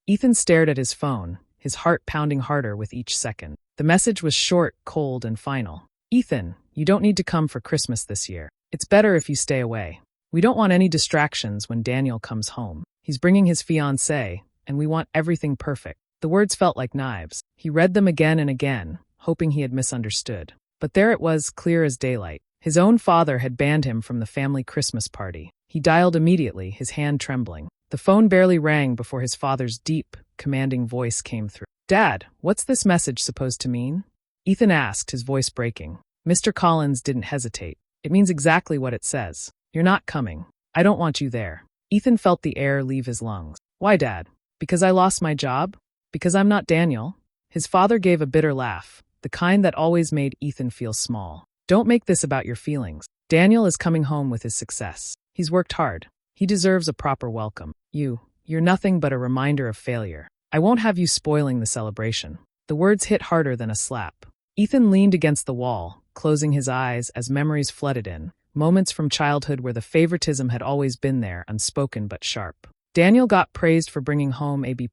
Ethan stared at his phone, his heart pounding harder with each second. The message was short, cold, and final. "Ethan, you don't need to come for Christmas this year. It's better if you stay away. We don't want any distractions when Daniel comes home. He's bringing his fiancée, and we want everything perfect." The words felt like knives. He read them again and again, hoping he had misunderstood. But there it was, clear as daylight. His own father had banned him from the family Christmas party. He dialed immediately, his hand trembling. The phone barely rang before his father's deep, commanding voice came through. "Dad, what's this message supposed to mean?" Ethan asked, his voice breaking. Mr. Collins didn't hesitate. "It means exactly what it says. You're not coming. I don't want you there." Ethan felt the air leave his lungs. "Why, Dad? Because I lost my job? Because I'm not Daniel?" His father gave a bitter laugh, the kind that always made Ethan feel small. "Don't make this about your feelings. Daniel is coming home with his success. He's worked hard. He deserves a proper welcome. You're nothing but a reminder of failure. I won't have you spoiling the celebration." The words hit harder than a slap. Ethan leaned against the wall, closing his eyes as memories flooded in, moments from childhood where the favoritism had always been there, unspoken but sharp. Daniel got praised for bringing home a B+,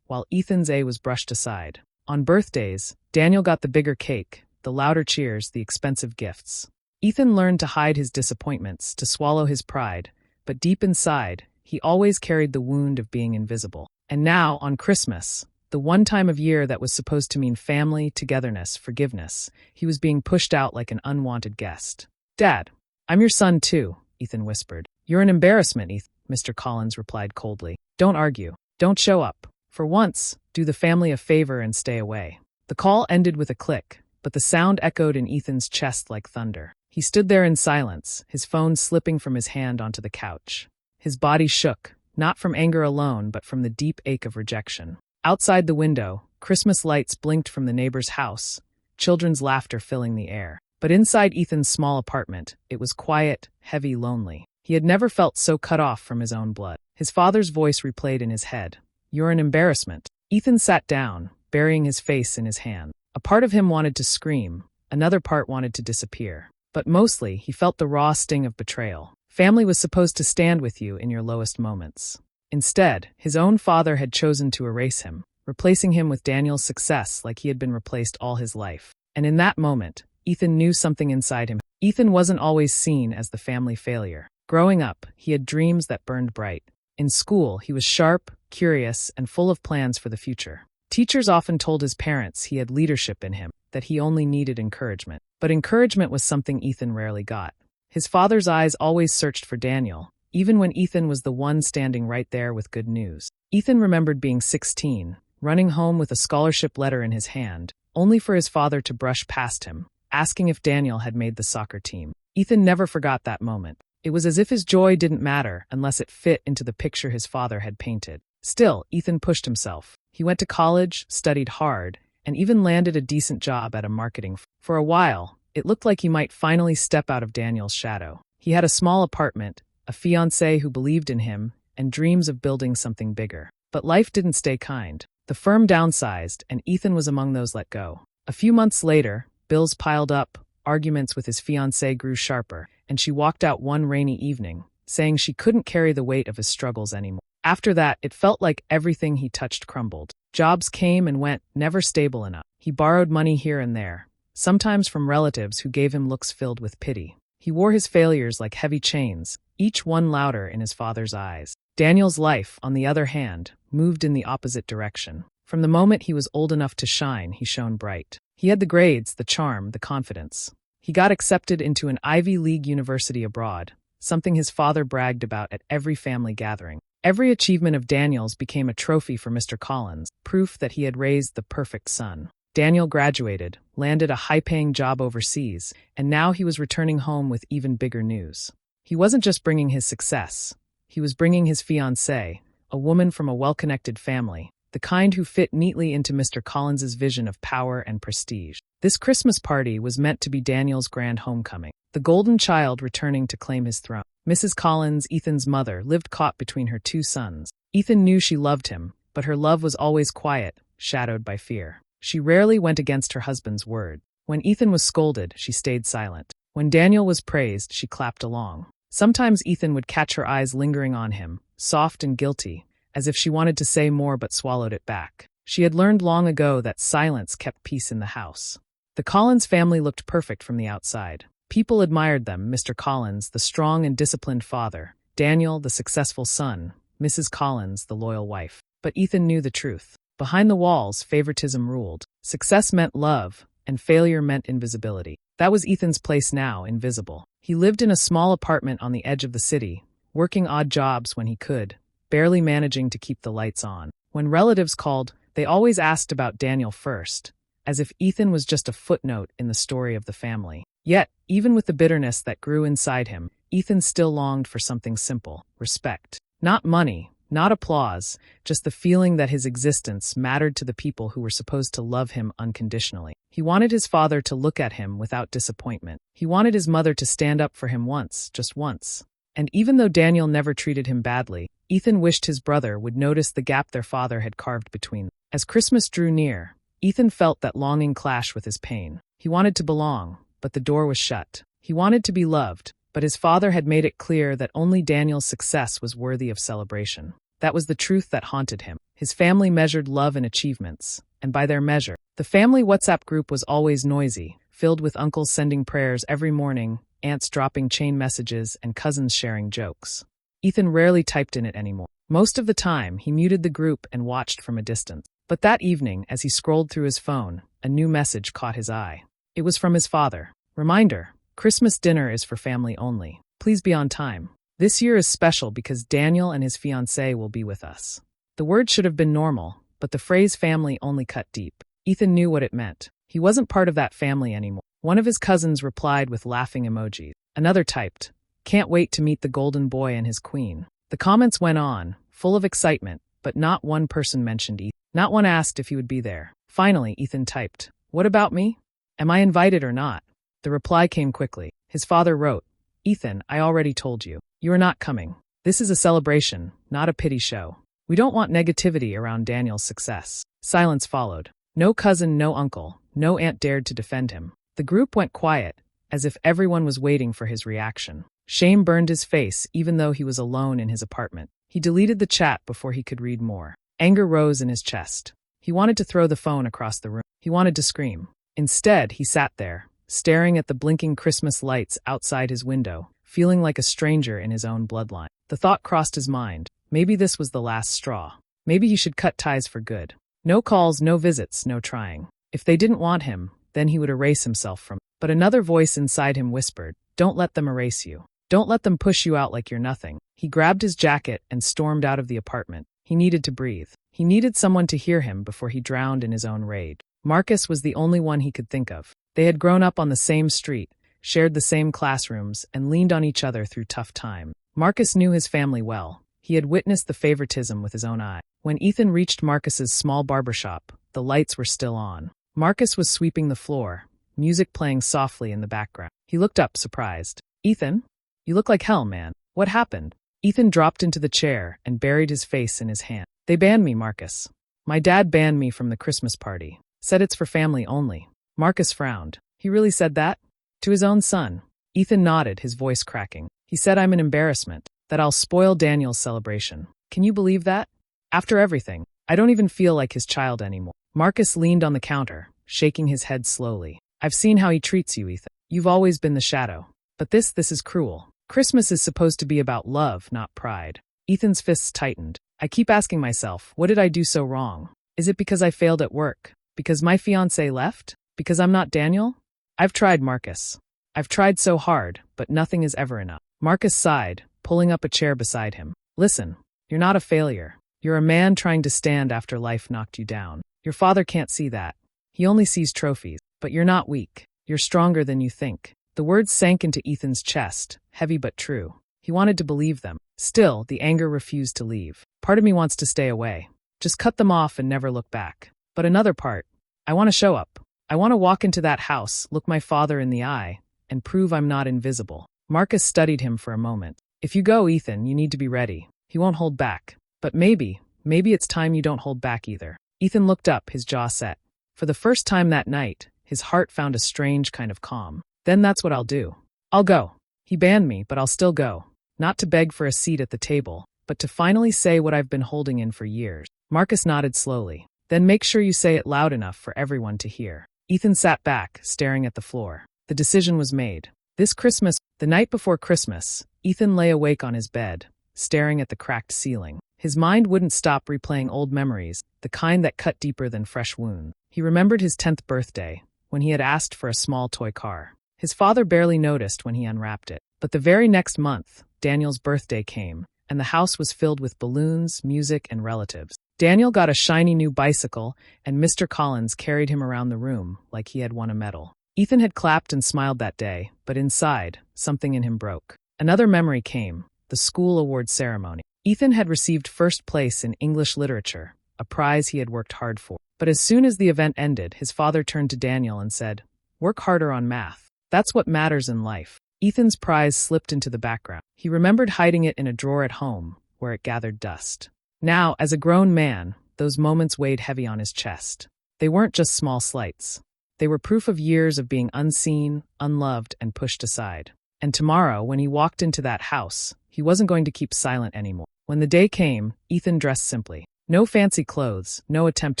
while Ethan's A was brushed aside. On birthdays, Daniel got the bigger cake, the louder cheers, the expensive gifts. Ethan learned to hide his disappointments, to swallow his pride, but deep inside, he always carried the wound of being invisible. And now, on Christmas, the one time of year that was supposed to mean family, togetherness, forgiveness, he was being pushed out like an unwanted guest. "Dad, I'm your son too," Ethan whispered. "You're an embarrassment, Ethan," Mr. Collins replied coldly. "Don't argue. Don't show up. For once, do the family a favor and stay away." The call ended with a click, but the sound echoed in Ethan's chest like thunder. He stood there in silence, his phone slipping from his hand onto the couch. His body shook, not from anger alone, but from the deep ache of rejection. Outside the window, Christmas lights blinked from the neighbor's house, children's laughter filling the air. But inside Ethan's small apartment, it was quiet, heavy, lonely. He had never felt so cut off from his own blood. His father's voice replayed in his head. "You're an embarrassment." Ethan sat down, burying his face in his hand. A part of him wanted to scream, another part wanted to disappear. But mostly, he felt the raw sting of betrayal. Family was supposed to stand with you in your lowest moments. Instead, his own father had chosen to erase him, replacing him with Daniel's success like he had been replaced all his life. And in that moment, Ethan knew something inside him. Ethan wasn't always seen as the family failure. Growing up, he had dreams that burned bright. In school, he was sharp, curious, and full of plans for the future. Teachers often told his parents he had leadership in him, that he only needed encouragement. But encouragement was something Ethan rarely got. His father's eyes always searched for Daniel, even when Ethan was the one standing right there with good news. Ethan remembered being 16, running home with a scholarship letter in his hand, only for his father to brush past him, asking if Daniel had made the soccer team. Ethan never forgot that moment. It was as if his joy didn't matter unless it fit into the picture his father had painted. Still, Ethan pushed himself. He went to college, studied hard, and even landed a decent job at a marketing firm. For a while, it looked like he might finally step out of Daniel's shadow. He had a small apartment, a fiancée who believed in him, and dreams of building something bigger. But life didn't stay kind. The firm downsized, and Ethan was among those let go. A few months later, bills piled up, arguments with his fiancée grew sharper, and she walked out one rainy evening, saying she couldn't carry the weight of his struggles anymore. After that, it felt like everything he touched crumbled. Jobs came and went, never stable enough. He borrowed money here and there, sometimes from relatives who gave him looks filled with pity. He wore his failures like heavy chains, each one louder in his father's eyes. Daniel's life, on the other hand, moved in the opposite direction. From the moment he was old enough to shine, he shone bright. He had the grades, the charm, the confidence. He got accepted into an Ivy League university abroad, something his father bragged about at every family gathering. Every achievement of Daniel's became a trophy for Mr. Collins, proof that he had raised the perfect son. Daniel graduated, landed a high-paying job overseas, and now he was returning home with even bigger news. He wasn't just bringing his success. He was bringing his fiancée, a woman from a well-connected family, the kind who fit neatly into Mr. Collins's vision of power and prestige. This Christmas party was meant to be Daniel's grand homecoming, the golden child returning to claim his throne. Mrs. Collins, Ethan's mother, lived caught between her two sons. Ethan knew she loved him, but her love was always quiet, shadowed by fear. She rarely went against her husband's word. When Ethan was scolded, she stayed silent. When Daniel was praised, she clapped along. Sometimes Ethan would catch her eyes lingering on him, soft and guilty, as if she wanted to say more but swallowed it back. She had learned long ago that silence kept peace in the house. The Collins family looked perfect from the outside. People admired them: Mr. Collins, the strong and disciplined father; Daniel, the successful son; Mrs. Collins, the loyal wife. But Ethan knew the truth. Behind the walls, favoritism ruled. Success meant love, and failure meant invisibility. That was Ethan's place now, invisible. He lived in a small apartment on the edge of the city, working odd jobs when he could, barely managing to keep the lights on. When relatives called, they always asked about Daniel first, as if Ethan was just a footnote in the story of the family. Yet, even with the bitterness that grew inside him, Ethan still longed for something simple: respect. Not money, not applause, just the feeling that his existence mattered to the people who were supposed to love him unconditionally. He wanted his father to look at him without disappointment. He wanted his mother to stand up for him once, just once. And even though Daniel never treated him badly, Ethan wished his brother would notice the gap their father had carved between them. As Christmas drew near, Ethan felt that longing clash with his pain. He wanted to belong, but the door was shut. He wanted to be loved, but his father had made it clear that only Daniel's success was worthy of celebration. That was the truth that haunted him. His family measured love in achievements, and by their measure, the family WhatsApp group was always noisy, filled with uncles sending prayers every morning, aunts dropping chain messages, and cousins sharing jokes. Ethan rarely typed in it anymore. Most of the time, he muted the group and watched from a distance. But that evening, as he scrolled through his phone, a new message caught his eye. It was from his father. Reminder: Christmas dinner is for family only. Please be on time. This year is special because Daniel and his fiancée will be with us. The word should have been normal, but the phrase family only cut deep. Ethan knew what it meant. He wasn't part of that family anymore. One of his cousins replied with laughing emojis. Another typed, "Can't wait to meet the golden boy and his queen." The comments went on, full of excitement, but not one person mentioned Ethan. Not one asked if he would be there. Finally, Ethan typed, "What about me? Am I invited or not?" The reply came quickly. His father wrote, "Ethan, I already told you. You are not coming. This is a celebration, not a pity show. We don't want negativity around Daniel's success." Silence followed. No cousin, no uncle, no aunt dared to defend him. The group went quiet, as if everyone was waiting for his reaction. Shame burned his face even though he was alone in his apartment. He deleted the chat before he could read more. Anger rose in his chest. He wanted to throw the phone across the room. He wanted to scream. Instead, he sat there, staring at the blinking Christmas lights outside his window, feeling like a stranger in his own bloodline. The thought crossed his mind. Maybe this was the last straw. Maybe he should cut ties for good. No calls, no visits, no trying. If they didn't want him, then he would erase himself from. But another voice inside him whispered, "Don't let them erase you. Don't let them push you out like you're nothing." He grabbed his jacket and stormed out of the apartment. He needed to breathe. He needed someone to hear him before he drowned in his own rage. Marcus was the only one he could think of. They had grown up on the same street, shared the same classrooms, and leaned on each other through tough times. Marcus knew his family well. He had witnessed the favoritism with his own eye. When Ethan reached Marcus's small barbershop, the lights were still on. Marcus was sweeping the floor, music playing softly in the background. He looked up, surprised. "Ethan? You look like hell, man. What happened?" Ethan dropped into the chair and buried his face in his hand. "They banned me, Marcus. My dad banned me from the Christmas party. Said it's for family only." Marcus frowned. "He really said that? To his own son?" Ethan nodded, his voice cracking. "He said I'm an embarrassment, that I'll spoil Daniel's celebration. Can you believe that? After everything, I don't even feel like his child anymore." Marcus leaned on the counter, shaking his head slowly. "I've seen how he treats you, Ethan. You've always been the shadow. But this is cruel. Christmas is supposed to be about love, not pride." Ethan's fists tightened. "I keep asking myself, what did I do so wrong? Is it because I failed at work? Because my fiancé left? Because I'm not Daniel? I've tried, Marcus. I've tried so hard, but nothing is ever enough." Marcus sighed, pulling up a chair beside him. "Listen, you're not a failure. You're a man trying to stand after life knocked you down. Your father can't see that. He only sees trophies. But you're not weak. You're stronger than you think." The words sank into Ethan's chest, heavy but true. He wanted to believe them. Still, the anger refused to leave. "Part of me wants to stay away. Just cut them off and never look back. But another part, I want to show up. I want to walk into that house, look my father in the eye, and prove I'm not invisible." Marcus studied him for a moment. "If you go, Ethan, you need to be ready. He won't hold back. But maybe it's time you don't hold back either." Ethan looked up, his jaw set. For the first time that night, his heart found a strange kind of calm. "Then that's what I'll do. I'll go. He banned me, but I'll still go. Not to beg for a seat at the table, but to finally say what I've been holding in for years. Marcus nodded slowly. Then make sure you say it loud enough for everyone to hear. Ethan sat back, staring at the floor. The decision was made. This Christmas, the night before Christmas, Ethan lay awake on his bed, staring at the cracked ceiling. His mind wouldn't stop replaying old memories, the kind that cut deeper than fresh wounds. He remembered his 10th birthday, when he had asked for a small toy car. His father barely noticed when he unwrapped it. But the very next month, Daniel's birthday came, and the house was filled with balloons, music, and relatives. Daniel got a shiny new bicycle, and Mr. Collins carried him around the room like he had won a medal. Ethan had clapped and smiled that day, but inside, something in him broke. Another memory came, the school award ceremony. Ethan had received first place in English literature, a prize he had worked hard for. But as soon as the event ended, his father turned to Daniel and said, "Work harder on math. That's what matters in life." Ethan's prize slipped into the background. He remembered hiding it in a drawer at home, where it gathered dust. Now, as a grown man, those moments weighed heavy on his chest. They weren't just small slights. They were proof of years of being unseen, unloved, and pushed aside. And tomorrow, when he walked into that house, he wasn't going to keep silent anymore. When the day came, Ethan dressed simply. No fancy clothes, no attempt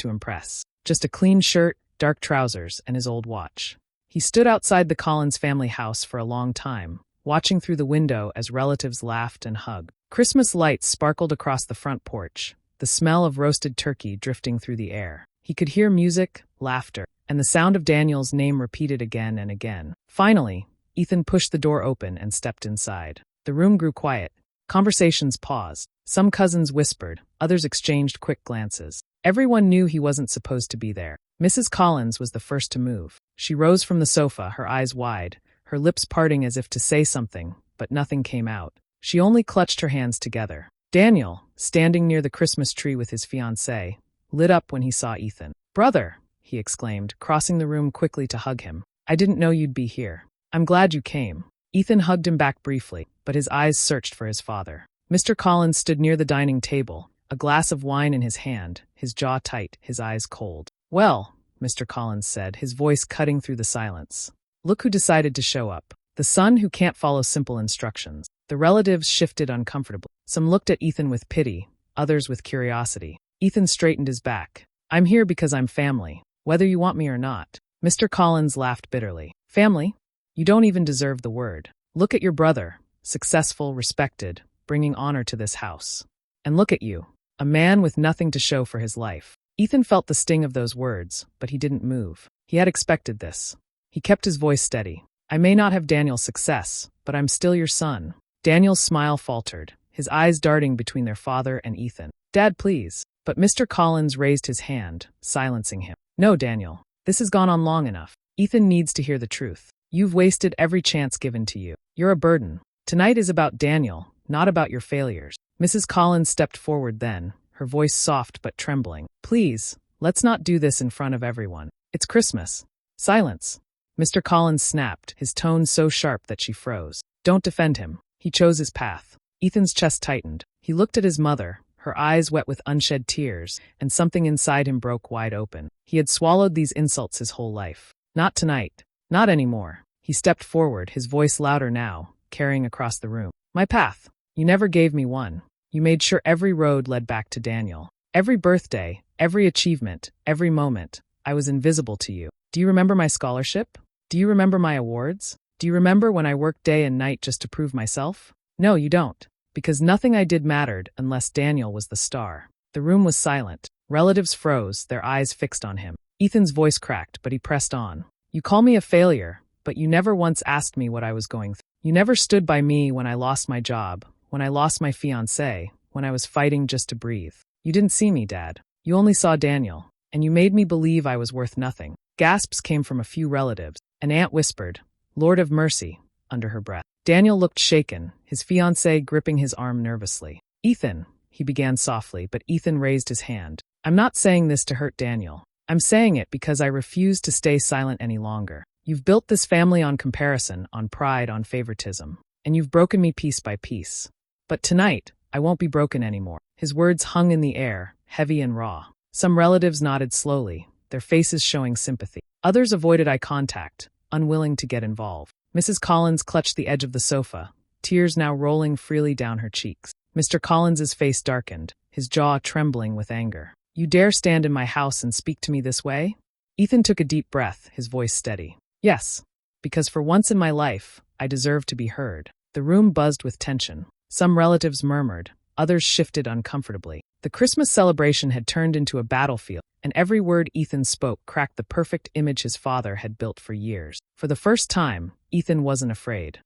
to impress. Just a clean shirt, dark trousers, and his old watch. He stood outside the Collins family house for a long time, watching through the window as relatives laughed and hugged. Christmas lights sparkled across the front porch, the smell of roasted turkey drifting through the air. He could hear music, laughter, and the sound of Daniel's name repeated again and again. Finally, Ethan pushed the door open and stepped inside. The room grew quiet. Conversations paused. Some cousins whispered, others exchanged quick glances. Everyone knew he wasn't supposed to be there. Mrs. Collins was the first to move. She rose from the sofa, her eyes wide, her lips parting as if to say something, but nothing came out. She only clutched her hands together. Daniel, standing near the Christmas tree with his fiancée, lit up when he saw Ethan. "Brother," he exclaimed, crossing the room quickly to hug him. "I didn't know you'd be here. I'm glad you came." Ethan hugged him back briefly, but his eyes searched for his father. Mr. Collins stood near the dining table, a glass of wine in his hand, his jaw tight, his eyes cold. "Well," Mr. Collins said, his voice cutting through the silence. "Look who decided to show up. The son who can't follow simple instructions." The relatives shifted uncomfortably. Some looked at Ethan with pity, others with curiosity. Ethan straightened his back. "I'm here because I'm family, whether you want me or not." Mr. Collins laughed bitterly. "Family? You don't even deserve the word. Look at your brother, successful, respected, bringing honor to this house. And look at you, a man with nothing to show for his life." Ethan felt the sting of those words, but he didn't move. He had expected this. He kept his voice steady. "I may not have Daniel's success, but I'm still your son." Daniel's smile faltered, his eyes darting between their father and Ethan. "Dad, please." But Mr. Collins raised his hand, silencing him. "No, Daniel. This has gone on long enough. Ethan needs to hear the truth. You've wasted every chance given to you. You're a burden. Tonight is about Daniel, not about your failures." Mrs. Collins stepped forward then, her voice soft but trembling. "Please, let's not do this in front of everyone. It's Christmas." "Silence." Mr. Collins snapped, his tone so sharp that she froze. "Don't defend him. He chose his path." Ethan's chest tightened. He looked at his mother, her eyes wet with unshed tears, and something inside him broke wide open. He had swallowed these insults his whole life. Not tonight. Not anymore. He stepped forward, his voice louder now, carrying across the room. "My path. You never gave me one. You made sure every road led back to Daniel. Every birthday, every achievement, every moment, I was invisible to you. Do you remember my scholarship? Do you remember my awards? Do you remember when I worked day and night just to prove myself? No, you don't. Because nothing I did mattered unless Daniel was the star." The room was silent. Relatives froze, their eyes fixed on him. Ethan's voice cracked, but he pressed on. "You call me a failure, but you never once asked me what I was going through. You never stood by me when I lost my job, when I lost my fiancé, when I was fighting just to breathe. You didn't see me, Dad. You only saw Daniel, and you made me believe I was worth nothing." Gasps came from a few relatives. An aunt whispered, "Lord of mercy," under her breath. Daniel looked shaken, his fiancée gripping his arm nervously. "Ethan," he began softly, but Ethan raised his hand. "I'm not saying this to hurt Daniel. I'm saying it because I refuse to stay silent any longer. You've built this family on comparison, on pride, on favoritism, and you've broken me piece by piece. But tonight, I won't be broken anymore." His words hung in the air, heavy and raw. Some relatives nodded slowly, their faces showing sympathy. Others avoided eye contact, unwilling to get involved. Mrs. Collins clutched the edge of the sofa, tears now rolling freely down her cheeks. Mr. Collins's face darkened, his jaw trembling with anger. You dare stand in my house and speak to me this way? Ethan took a deep breath, his voice steady. Yes, because for once in my life, I deserve to be heard. The room buzzed with tension. Some relatives murmured, others shifted uncomfortably. The Christmas celebration had turned into a battlefield, and every word Ethan spoke cracked the perfect image his father had built for years. For the first time, Ethan wasn't afraid.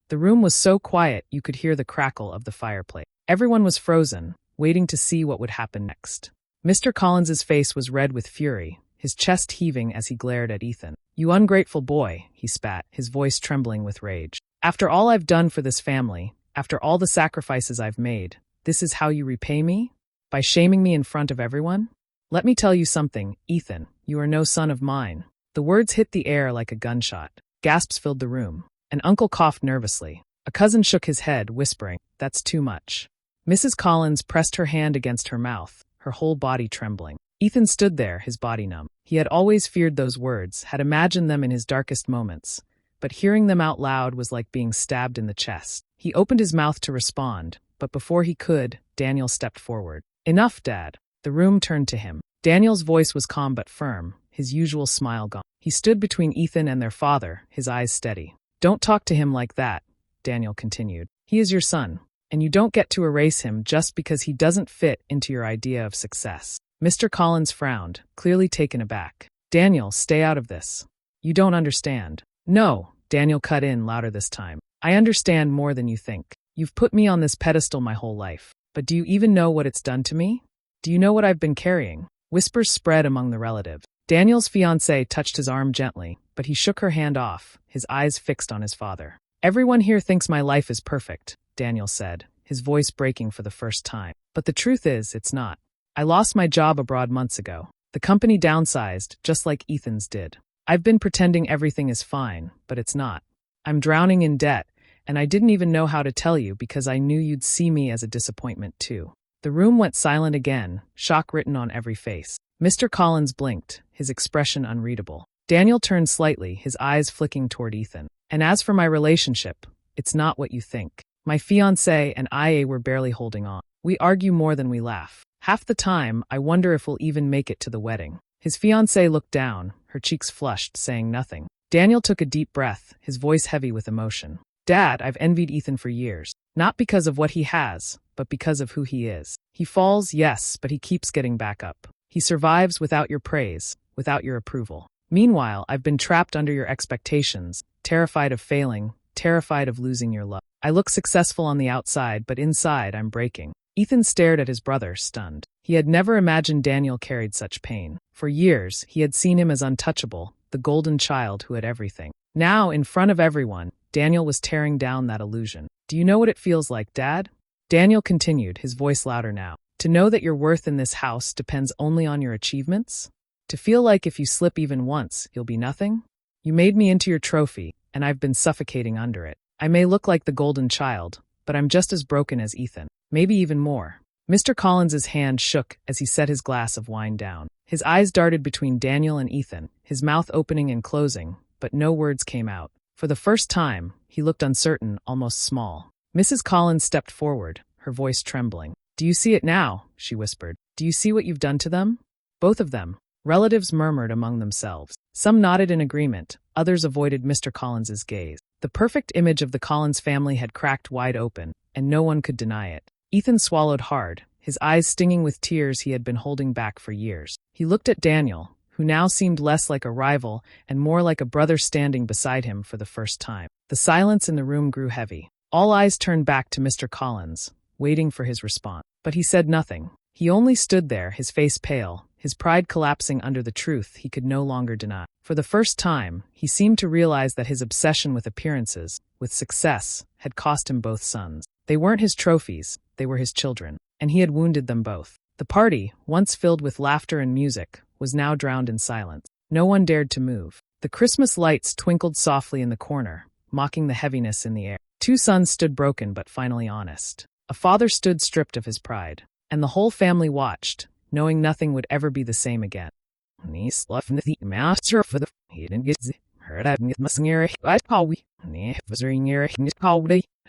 The room was so quiet you could hear the crackle of the fireplace. Everyone was frozen, waiting to see what would happen next. Mr. Collins's face was red with fury, his chest heaving as he glared at Ethan. You ungrateful boy, he spat, his voice trembling with rage. After all I've done for this family, after all the sacrifices I've made, this is how you repay me? By shaming me in front of everyone? Let me tell you something, Ethan, you are no son of mine. The words hit the air like a gunshot. Gasps filled the room. An uncle coughed nervously. A cousin shook his head, whispering, That's too much. Mrs. Collins pressed her hand against her mouth, her whole body trembling. Ethan stood there, his body numb. He had always feared those words, had imagined them in his darkest moments, but hearing them out loud was like being stabbed in the chest. He opened his mouth to respond, but before he could, Daniel stepped forward. Enough, Dad. The room turned to him. Daniel's voice was calm but firm, his usual smile gone. He stood between Ethan and their father, his eyes steady. Don't talk to him like that, Daniel continued. He is your son, and you don't get to erase him just because he doesn't fit into your idea of success. Mr. Collins frowned, clearly taken aback. Daniel, stay out of this. You don't understand. No, Daniel cut in louder this time. I understand more than you think. You've put me on this pedestal my whole life. But do you even know what it's done to me? Do you know what I've been carrying? Whispers spread among the relatives. Daniel's fiancée touched his arm gently, but he shook her hand off, his eyes fixed on his father. Everyone here thinks my life is perfect, Daniel said, his voice breaking for the first time. But the truth is, it's not. I lost my job abroad months ago. The company downsized, just like Ethan's did. I've been pretending everything is fine, but it's not. I'm drowning in debt, and I didn't even know how to tell you because I knew you'd see me as a disappointment too. The room went silent again, shock written on every face. Mr. Collins blinked, his expression unreadable. Daniel turned slightly, his eyes flicking toward Ethan. And as for my relationship, it's not what you think. My fiancé and I were barely holding on. We argue more than we laugh. Half the time, I wonder if we'll even make it to the wedding. His fiancée looked down, her cheeks flushed, saying nothing. Daniel took a deep breath, his voice heavy with emotion. Dad, I've envied Ethan for years. Not because of what he has, but because of who he is. He falls, yes, but he keeps getting back up. He survives without your praise, without your approval. Meanwhile, I've been trapped under your expectations, terrified of failing, terrified of losing your love. I look successful on the outside, but inside I'm breaking. Ethan stared at his brother, stunned. He had never imagined Daniel carried such pain. For years, he had seen him as untouchable, the golden child who had everything. Now, in front of everyone, Daniel was tearing down that illusion. Do you know what it feels like, Dad? Daniel continued, his voice louder now. To know that your worth in this house depends only on your achievements? To feel like if you slip even once, you'll be nothing? You made me into your trophy, and I've been suffocating under it. I may look like the golden child, but I'm just as broken as Ethan. Maybe even more. Mr. Collins's hand shook as he set his glass of wine down. His eyes darted between Daniel and Ethan, his mouth opening and closing, but no words came out. For the first time, he looked uncertain, almost small. Mrs. Collins stepped forward, her voice trembling. Do you see it now? She whispered. Do you see what you've done to them? Both of them. Relatives murmured among themselves. Some nodded in agreement, others avoided Mr. Collins's gaze. The perfect image of the Collins family had cracked wide open, and no one could deny it. Ethan swallowed hard, his eyes stinging with tears he had been holding back for years. He looked at Daniel, who now seemed less like a rival and more like a brother standing beside him for the first time. The silence in the room grew heavy. All eyes turned back to Mr. Collins, waiting for his response. But he said nothing. He only stood there, his face pale, his pride collapsing under the truth he could no longer deny. For the first time, he seemed to realize that his obsession with appearances, with success, had cost him both sons. They weren't his trophies, they were his children, and he had wounded them both. The party, once filled with laughter and music, was now drowned in silence. No one dared to move. The Christmas lights twinkled softly in the corner, mocking the heaviness in the air. Two sons stood broken but finally honest. A father stood stripped of his pride, and the whole family watched, knowing nothing would ever be the same again.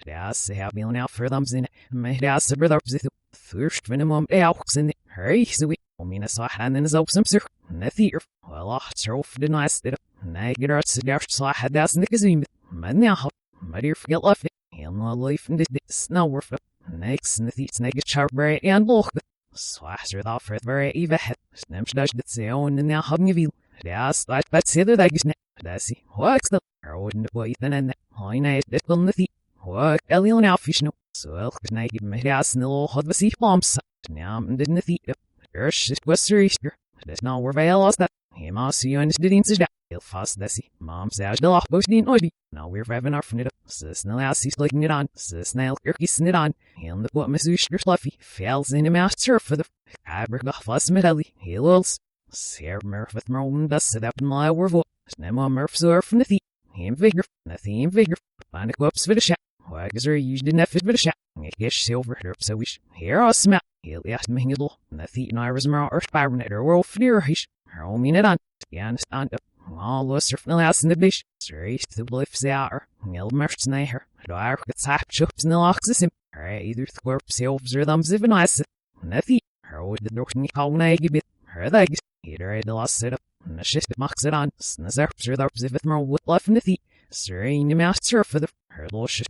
Das have been out for them in my das brother first when a mom elks in hurry so we mean saw hand in his open sir the theater well so the nice that I get our cigar saw had das nickazim man now my dear forget left he'll not life in the snow worth next in the theats naked charberry and look swasser the offer very even snims dash that say on and now having a view das like but say that I guess that's what's the or wouldn't wait then and I know that will the what Elion now fish no so I give my house in the little hot sea bombs now didn't the theater it was serious that's not where I lost that he must see you and didn't say that he'll fast that's mom says the lock both didn't oily now we're having our from it sis now as he's looking it on sis nail kissing it on him the what Miss Ushker fluffy fails in a master for the fabric of fuss medley he lulls Sir Murph with Merlin does sit up in my werewolf Snemo Murph so from the theme him vigor nothing vigor find a whoops for the shot why is there usually nothing but a shot I guess silver herb so we here I'll smell he'll ask me little nothing and I was more or spiring at her world for dear hish her own minute on you understand all the surf no last in the bish straight to the lifts hour he'll merch na her dark gets half chops in the locks is him her either the corpse selves or thumbs even nice nothing her would the door me call na give it her legs either the last set up and the shit mocks it on snazerps or the if more wood left in the thea serene the master for the her losh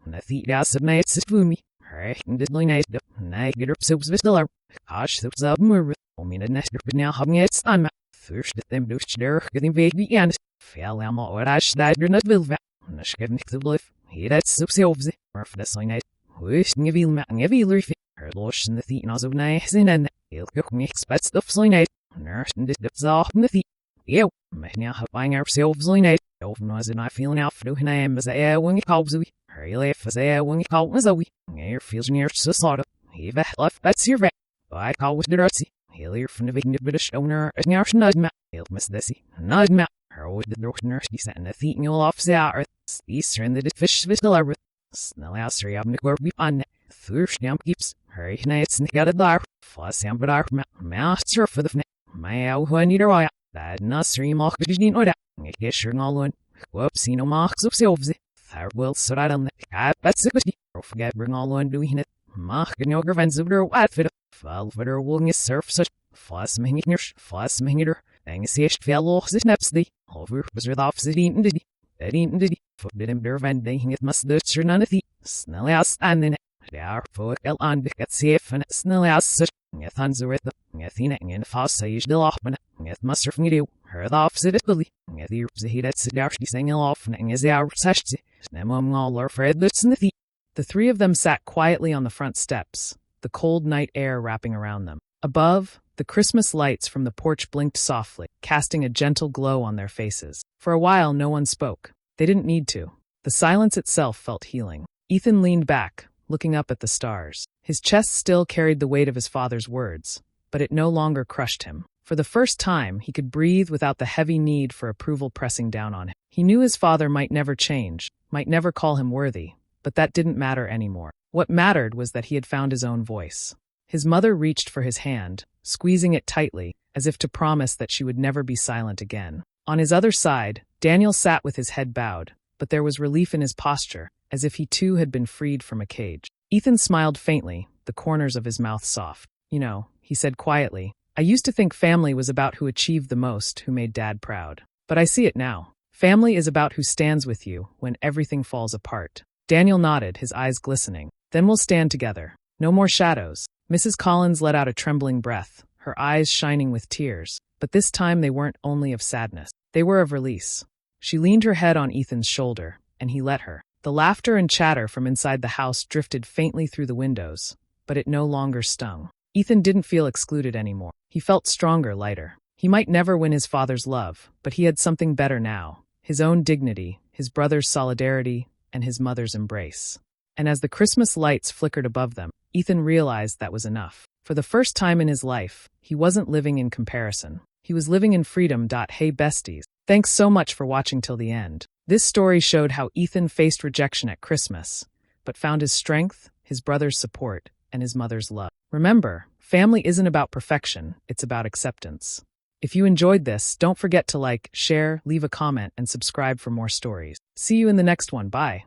and the thea gas of nights is boomy her and the night and I get her soaps with the larp gosh soaps up more I mean a nest but now having it on first at them douche there getting baby and fell am what I should not will that and the skin the life he that's soap selves or for the sign night wish you will make every life her losh and the thea and also nice and he'll cook me expect stuff so night nurse and this off in the thea Yo, my now have buying ourselves in it. Often was I feeling out for doing I am as I when you call Zoe. Hurry laugh as I when you call Zoe. Air feels near to sort of. He left that's your vet. I call with the Rutsy. He'll hear from the big British owner as near nud map. He'll miss Dessy. Nud map. Her with the door nurse be sent in the thea you'll off the hour. Easter and the fish with the larva. Snell ass hurry up in the corp be on. First damn keeps. Hurry nights and got a dar. Floss am but our master for the my owl when you are. That nursery mark didn't know that. I guess you're not alone. Whoops, no marks of selves. Farewell, so I don't know. That's a question. Or forget bring all on doing it. Mark and your friends of their outfit. Fall for their wooing is surf such. Floss me her. And it's echt fell off the snaps the. Over was with off the eaten diddy. That eaten diddy. For them there and they it must dutch or none of the. Snell out standing it. There for el on get safe and snell out such. Get hands with them. Get the neck and fast sage the lock. Get muster from you. Her the opposite of Billy. Get the he that's the dark singing off and as the hour sashed. Snemo all or Fred that's in the thea. The three of them sat quietly on the front steps, the cold night air wrapping around them. Above, the Christmas lights from the porch blinked softly, casting a gentle glow on their faces. For a while, no one spoke. They didn't need to. The silence itself felt healing. Ethan leaned back, looking up at the stars. His chest still carried the weight of his father's words, but it no longer crushed him. For the first time, he could breathe without the heavy need for approval pressing down on him. He knew his father might never change, might never call him worthy, but that didn't matter anymore. What mattered was that he had found his own voice. His mother reached for his hand, squeezing it tightly, as if to promise that she would never be silent again. On his other side, Daniel sat with his head bowed, but there was relief in his posture, as if he too had been freed from a cage. Ethan smiled faintly, the corners of his mouth soft. You know, he said quietly, I used to think family was about who achieved the most, who made Dad proud. But I see it now. Family is about who stands with you when everything falls apart. Daniel nodded, his eyes glistening. Then we'll stand together. No more shadows. Mrs. Collins let out a trembling breath, her eyes shining with tears. But this time they weren't only of sadness. They were of release. She leaned her head on Ethan's shoulder, and he let her. The laughter and chatter from inside the house drifted faintly through the windows, but it no longer stung. Ethan didn't feel excluded anymore. He felt stronger, lighter. He might never win his father's love, but he had something better now. His own dignity, his brother's solidarity, and his mother's embrace. And as the Christmas lights flickered above them, Ethan realized that was enough. For the first time in his life, he wasn't living in comparison. He was living in freedom. Hey besties. Thanks so much for watching till the end. This story showed how Ethan faced rejection at Christmas, but found his strength, his brother's support, and his mother's love. Remember, family isn't about perfection, it's about acceptance. If you enjoyed this, don't forget to like, share, leave a comment, and subscribe for more stories. See you in the next one. Bye.